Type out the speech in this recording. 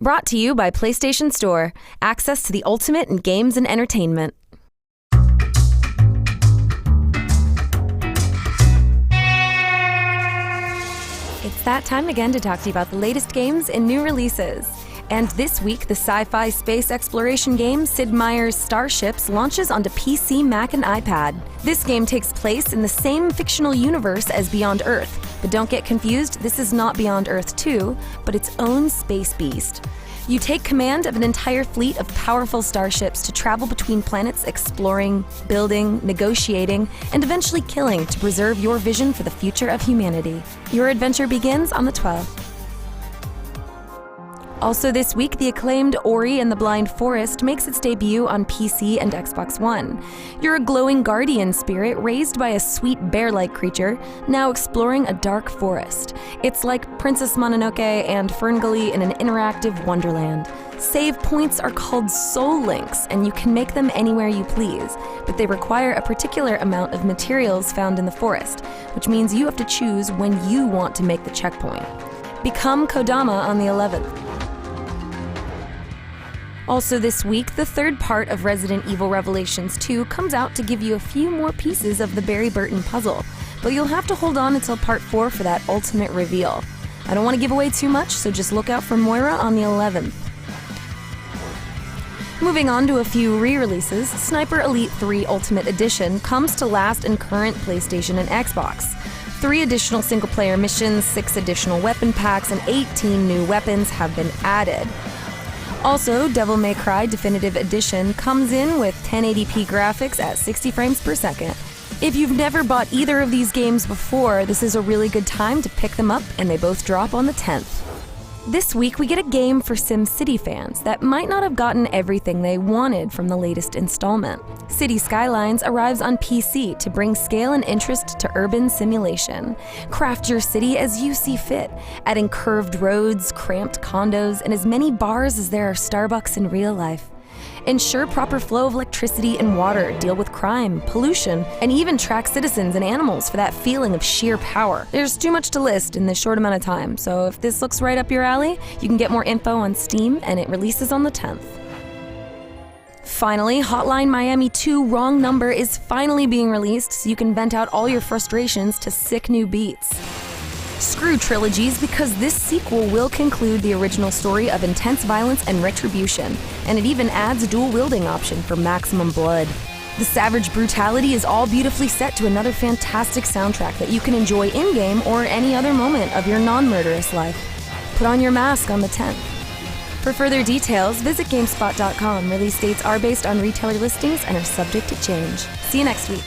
Brought to you by PlayStation Store. Access to the ultimate in games and entertainment. It's that time again to talk to you about the latest games and new releases. And this week, the sci-fi space exploration game Sid Meier's Starships launches onto PC, Mac, and iPad. This game takes place in the same fictional universe as Beyond Earth, but don't get confused, this is not Beyond Earth 2, but its own space beast. You take command of an entire fleet of powerful starships to travel between planets, exploring, building, negotiating, and eventually killing to preserve your vision for the future of humanity. Your adventure begins on the 12th. Also this week, the acclaimed Ori and the Blind Forest makes its debut on PC and Xbox One. You're a glowing guardian spirit raised by a sweet bear-like creature, now exploring a dark forest. It's like Princess Mononoke and Ferngully in an interactive wonderland. Save points are called soul links, and you can make them anywhere you please, but they require a particular amount of materials found in the forest, which means you have to choose when you want to make the checkpoint. Become Kodama on the 11th. Also this week, the third part of Resident Evil Revelations 2 comes out to give you a few more pieces of the Barry Burton puzzle, but you'll have to hold on until part 4 for that ultimate reveal. I don't want to give away too much, so just look out for Moira on the 11th. Moving on to a few re-releases, Sniper Elite 3 Ultimate Edition comes to last in current PlayStation and Xbox. 3 additional single-player missions, 6 additional weapon packs, and 18 new weapons have been added. Also, Devil May Cry Definitive Edition comes in with 1080p graphics at 60 frames per second. If you've never bought either of these games before, this is a really good time to pick them up, and they both drop on the 10th. This week, we get a game for SimCity fans that might not have gotten everything they wanted from the latest installment. City Skylines arrives on PC to bring scale and interest to urban simulation. Craft your city as you see fit, adding curved roads, cramped condos, and as many bars as there are Starbucks in real life. Ensure proper flow of electricity and water, deal with crime, pollution, and even track citizens and animals for that feeling of sheer power. There's too much to list in this short amount of time, so if this looks right up your alley, you can get more info on Steam, and it releases on the 10th. Finally, Hotline Miami 2 Wrong Number is finally being released so you can vent out all your frustrations to sick new beats. Screw trilogies, because this sequel will conclude the original story of intense violence and retribution, and it even adds a dual-wielding option for maximum blood. The savage brutality is all beautifully set to another fantastic soundtrack that you can enjoy in-game or any other moment of your non-murderous life. Put on your mask on the 10th. For further details, visit GameSpot.com. Release dates are based on retailer listings and are subject to change. See you next week.